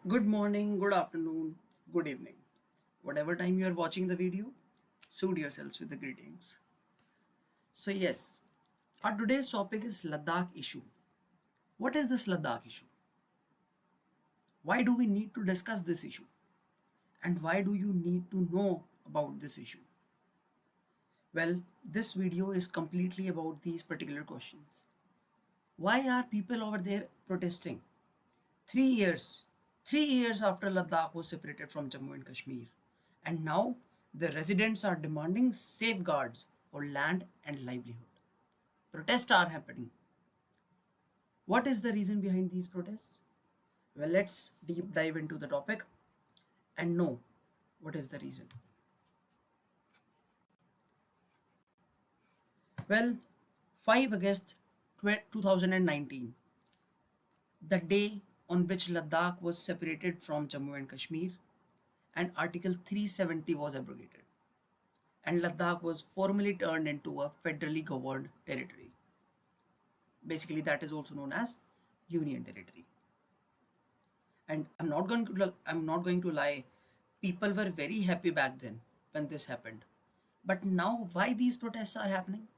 Good morning, good afternoon, good evening. Whatever time you are watching the video, suit yourselves with the greetings. So, yes, our today's topic is Ladakh issue. What is this Ladakh issue? Why do we need to discuss this issue? And why do you need to know about this issue? Well, this video is completely about these particular questions. Why are people over there protesting? 3 years, 3 years after Ladakh was separated from Jammu and Kashmir, and now the residents are demanding safeguards for land and livelihood. Protests are happening. What is the reason behind these protests? Well, let's deep dive into the topic and know what is the reason. Well, 5 August 2019, the day on which Ladakh was separated from Jammu and Kashmir, and Article 370 was abrogated, and Ladakh was formally turned into a federally governed territory. Basically, that is also known as Union Territory. And I'm not going to lie, people were very happy back then when this happened. But now, why these protests are happening?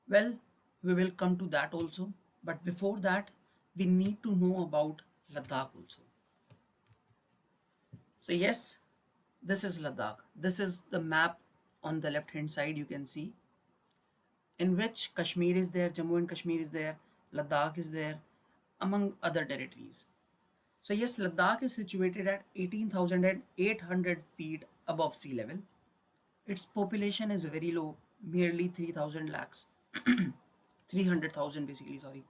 Well, we will come to that also. But before that, we need to know about Ladakh also. So yes, this is Ladakh. This is the map on the left hand side you can see, in which Kashmir is there, Jammu and Kashmir is there, Ladakh is there, among other territories. So yes, Ladakh is situated at 18,800 feet above sea level. Its population is very low, merely 3,000 lakhs, 300,000 basically, sorry,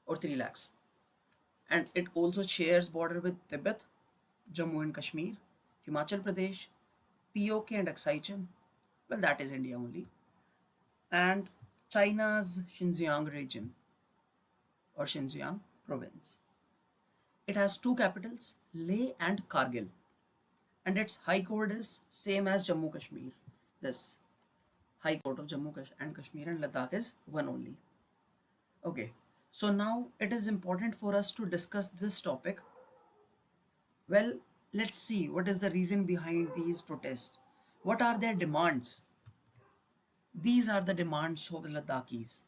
or 3 lakhs. And it also shares border with Tibet, Jammu and Kashmir, Himachal Pradesh, POK and Aksai, well, that is India only, and China's Xinjiang region or Xinjiang province. It has two capitals, Leh and Kargil, and its high court is same as Jammu Kashmir. This high court of Jammu and Kashmir and Ladakh is one only. Okay, so now it is important for us to discuss this topic. Well, let's see what is the reason behind these protests. What are their demands? These are the demands of the Ladakhis.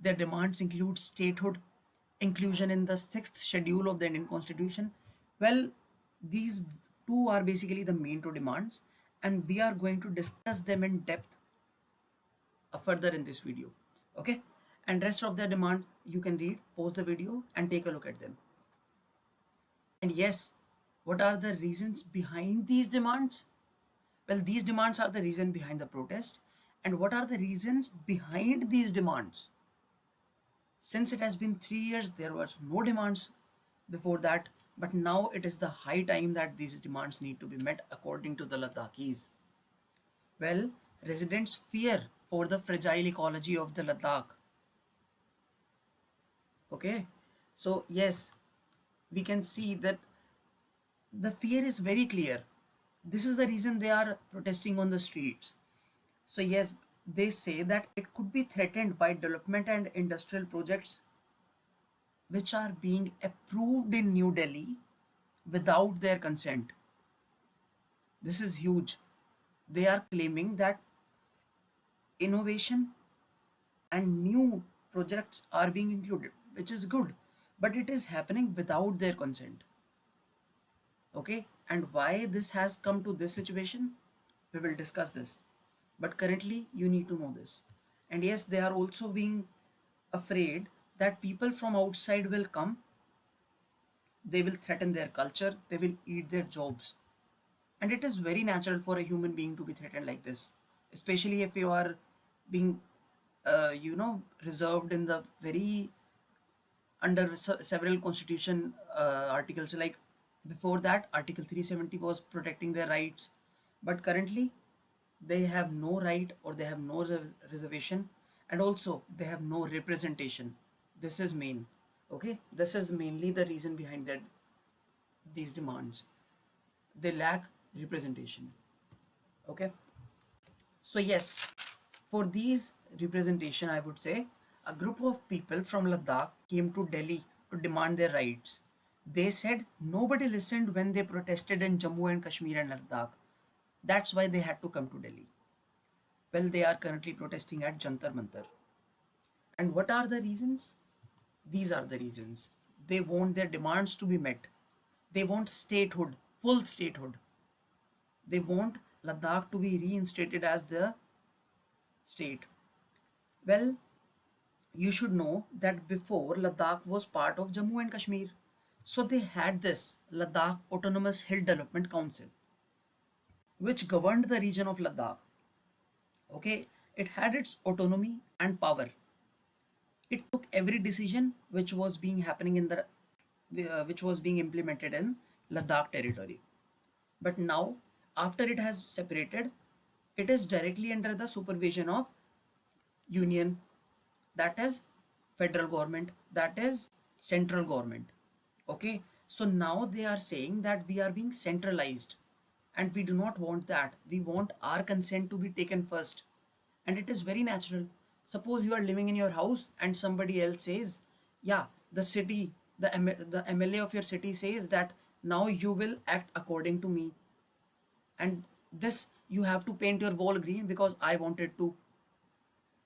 Their demands include statehood, inclusion in the sixth schedule of the Indian Constitution. Well, these two are basically the main two demands, and we are going to discuss them in depth further in this video. Okay, and rest of the demand you can read, pause the video, and take a look at them. And yes, what are the reasons behind these demands? Well, these demands are the reason behind the protest. And what are the reasons behind these demands? Since it has been 3 years, there were no demands before that, but now it is the high time that these demands need to be met according to the Ladakhis. Well, residents fear for the fragile ecology of the Ladakh. Okay, so yes, we can see that the fear is very clear. This is the reason they are protesting on the streets. So yes, they say that it could be threatened by development and industrial projects which are being approved in New Delhi without their consent. This is huge. They are claiming that innovation and new projects are being included, which is good, but it is happening without their consent. Okay, and why this has come to this situation, we will discuss this. But currently, you need to know this. And yes, they are also being afraid that people from outside will come, they will threaten their culture, they will eat their jobs. And it is very natural for a human being to be threatened like this, especially if you are being, reserved in the very under several constitution articles. Like before that, Article 370 was protecting their rights, but currently they have no right or they have no reservation, and also they have no representation. This is main. Okay, this is mainly the reason behind that these demands. They lack representation. Okay, so yes, for these representation, I would say a group of people from Ladakh came to Delhi to demand their rights. They said nobody listened when they protested in Jammu and Kashmir and Ladakh. That's why they had to come to Delhi. Well, they are currently protesting at Jantar Mantar. And what are the reasons? These are the reasons. They want their demands to be met. They want statehood, full statehood. They want Ladakh to be reinstated as the state. Well, you should know that before Ladakh was part of Jammu and Kashmir. So they had this Ladakh Autonomous Hill Development Council, which governed the region of Ladakh. Okay, it had its autonomy and power. It took every decision which was being happening in the which was being implemented in Ladakh territory. But now, after it has separated, it is directly under the supervision of union, that is federal government, that is central government. Okay, so now they are saying that we are being centralized, and we do not want that. We want our consent to be taken first, and it is very natural. Suppose you are living in your house and somebody else says, yeah, the city, the MLA of your city says that now you will act according to me, and this you have to paint your wall green because I wanted to.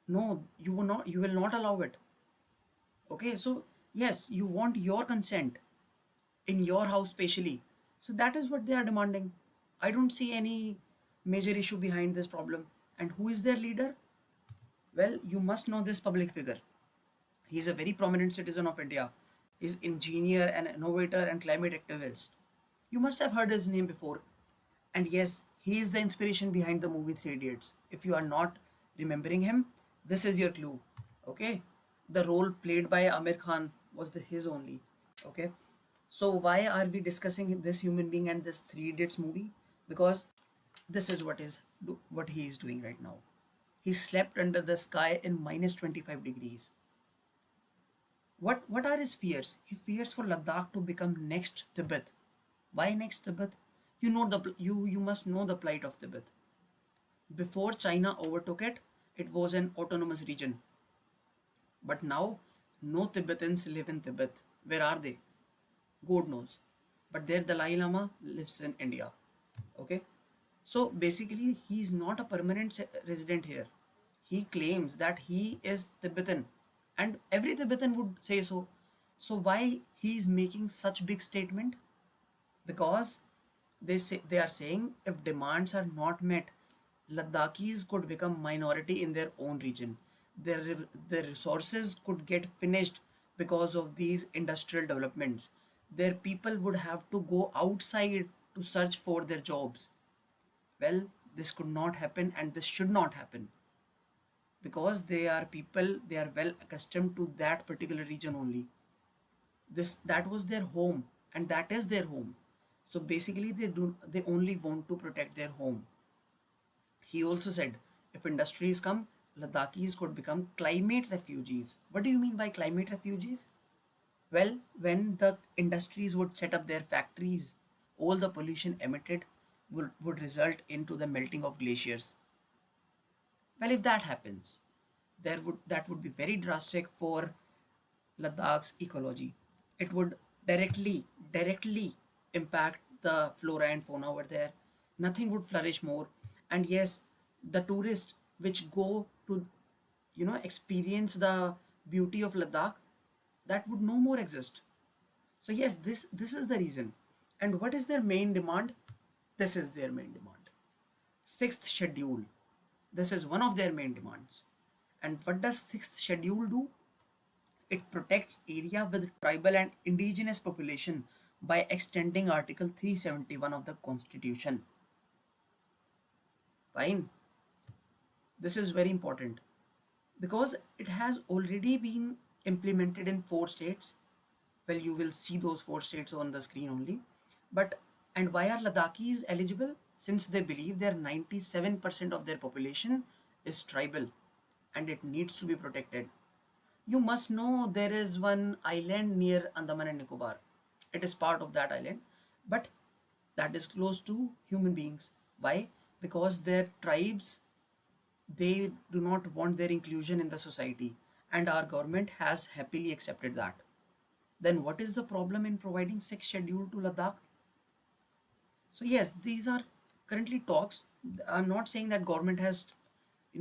No, you will not, you will not allow it. Okay, so yes, you want your consent in your house specially. So that is what they are demanding. I don't see any major issue behind this problem. And who is their leader? Well, you must know this public figure. He is a very prominent citizen of India. He's engineer and innovator and climate activist. You must have heard his name before. And yes, he is the inspiration behind the movie Three Idiots. If you are not remembering him, this is your clue. Okay? The role played by Amir Khan was his only. Okay? So why are we discussing this human being and this Three Idiots movie? Because this is what he is doing right now. He slept under the sky in minus 25 degrees. What are his fears? He fears for Ladakh to become next Tibet. Why next Tibet? You must know the plight of Tibet. Before China overtook it, it was an autonomous region. But now, no Tibetans live in Tibet. Where are they? God knows. But their Dalai Lama lives in India. Okay? So basically, he is not a permanent resident here. He claims that he is Tibetan, and every Tibetan would say so. So why he is making such big statement? Because they are saying if demands are not met, Ladakhis could become minority in their own region. Their resources could get finished because of these industrial developments. Their people would have to go outside to search for their jobs. Well, this could not happen and this should not happen, because they are people, they are well accustomed to that particular region only. That was their home, and that is their home. So basically they only want to protect their home. He also said if industries come, Ladakhis could become climate refugees. What do you mean by climate refugees? Well, when the industries would set up their factories, all the pollution emitted would result into the melting of glaciers. Well, if that happens, that would be very drastic for Ladakh's ecology. It would directly impact the flora and fauna over there. Nothing would flourish more. And yes, the tourists which go to experience the beauty of Ladakh, that would no more exist. So yes, this is the reason. And what is their main demand? This is their main demand. Sixth schedule. This is one of their main demands. And what does sixth schedule do? It protects area with tribal and indigenous population by extending Article 371 of the Constitution. Fine. This is very important because it has already been implemented in 4 states. Well, you will see those 4 states on the screen only. But and why are Ladakhis eligible? Since they believe their 97% of their population is tribal and it needs to be protected. You must know there is one island near Andaman and Nicobar. It is part of that island, but that is close to human beings. Why? Because their tribes, they do not want their inclusion in the society, and our government has happily accepted that. Then what is the problem in providing sixth schedule to Ladakh? So yes, these are currently talks. I'm not saying that government has,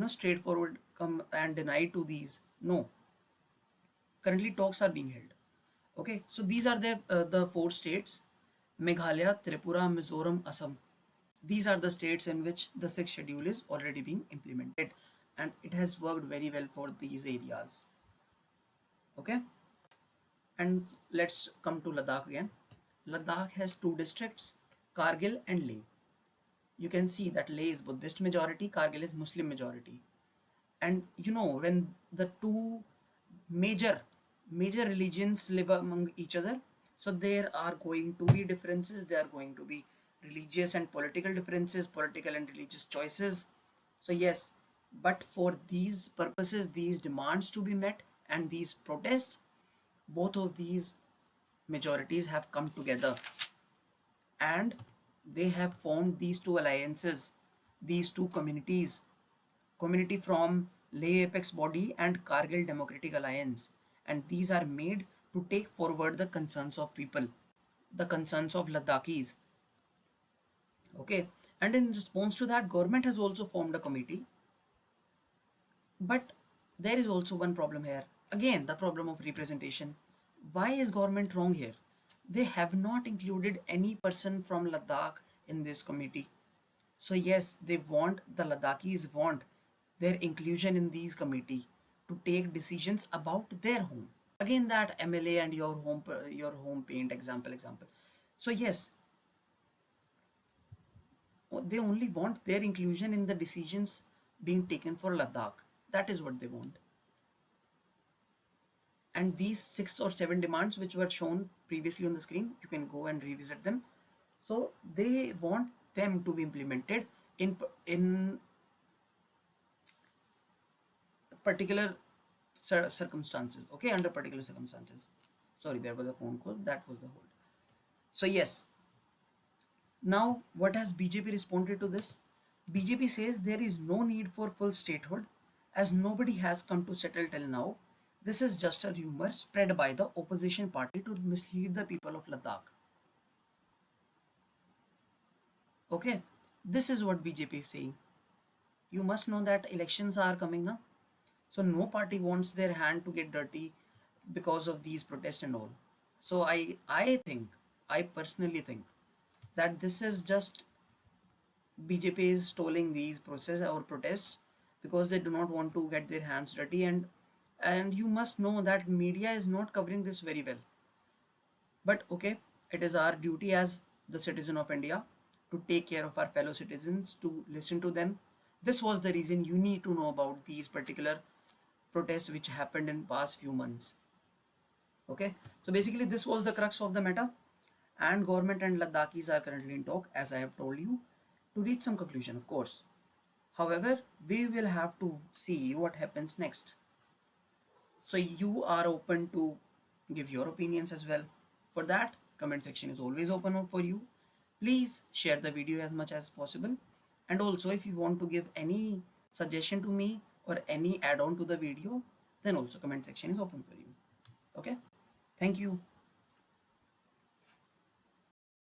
straightforward come and deny to these. No, currently talks are being held. Okay, so these are the four states: Meghalaya, Tripura, Mizoram, Assam. These are the states in which the sixth schedule is already being implemented, and it has worked very well for these areas. Okay, and let's come to Ladakh again. Ladakh has two districts, Kargil and Leh. You can see that Leh is Buddhist majority, Kargil is Muslim majority. And when the two major major religions live among each other, so there are going to be differences, there are going to be religious and political differences, political and religious choices. So yes, but for these purposes, these demands to be met and these protests, both of these majorities have come together and they have formed these two alliances, these two communities, community from Leh Apex Body and Kargil Democratic Alliance, and these are made to take forward the concerns of people, the concerns of Ladakhis. Okay, and in response to that, government has also formed a committee. But there is also one problem here. Again, the problem of representation. Why is government wrong here? They have not included any person from Ladakh in this committee. So yes, the Ladakhis want their inclusion in these committee to take decisions about their home. Again, that MLA and your home paint example. So yes, they only want their inclusion in the decisions being taken for Ladakh. That is what they want. And these 6 or 7 demands which were shown previously on the screen, you can go and revisit them. So they want them to be implemented in particular circumstances. Okay, under particular circumstances. Sorry, there was a phone call, that was the hold. So yes, now what has BJP responded to this? BJP says there is no need for full statehood as nobody has come to settle till now. This is just a rumor spread by the opposition party to mislead the people of Ladakh. Okay, this is what BJP is saying. You must know that elections are coming now. So no party wants their hand to get dirty because of these protests and all. So I personally think that this is just BJP is stalling these process or protests because they do not want to get their hands dirty, and you must know that media is not covering this very well. But okay, it is our duty as the citizen of India to take care of our fellow citizens, to listen to them. This was the reason you need to know about these particular protests which happened in past few months. Okay, so basically this was the crux of the matter, and government and Ladakhis are currently in talk, as I have told you, to reach some conclusion, of course. However, we will have to see what happens next. So you are open to give your opinions as well. For that, comment section is always open up for you. Please share the video as much as possible. And also, if you want to give any suggestion to me or any add-on to the video, then also comment section is open for you. Okay, thank you.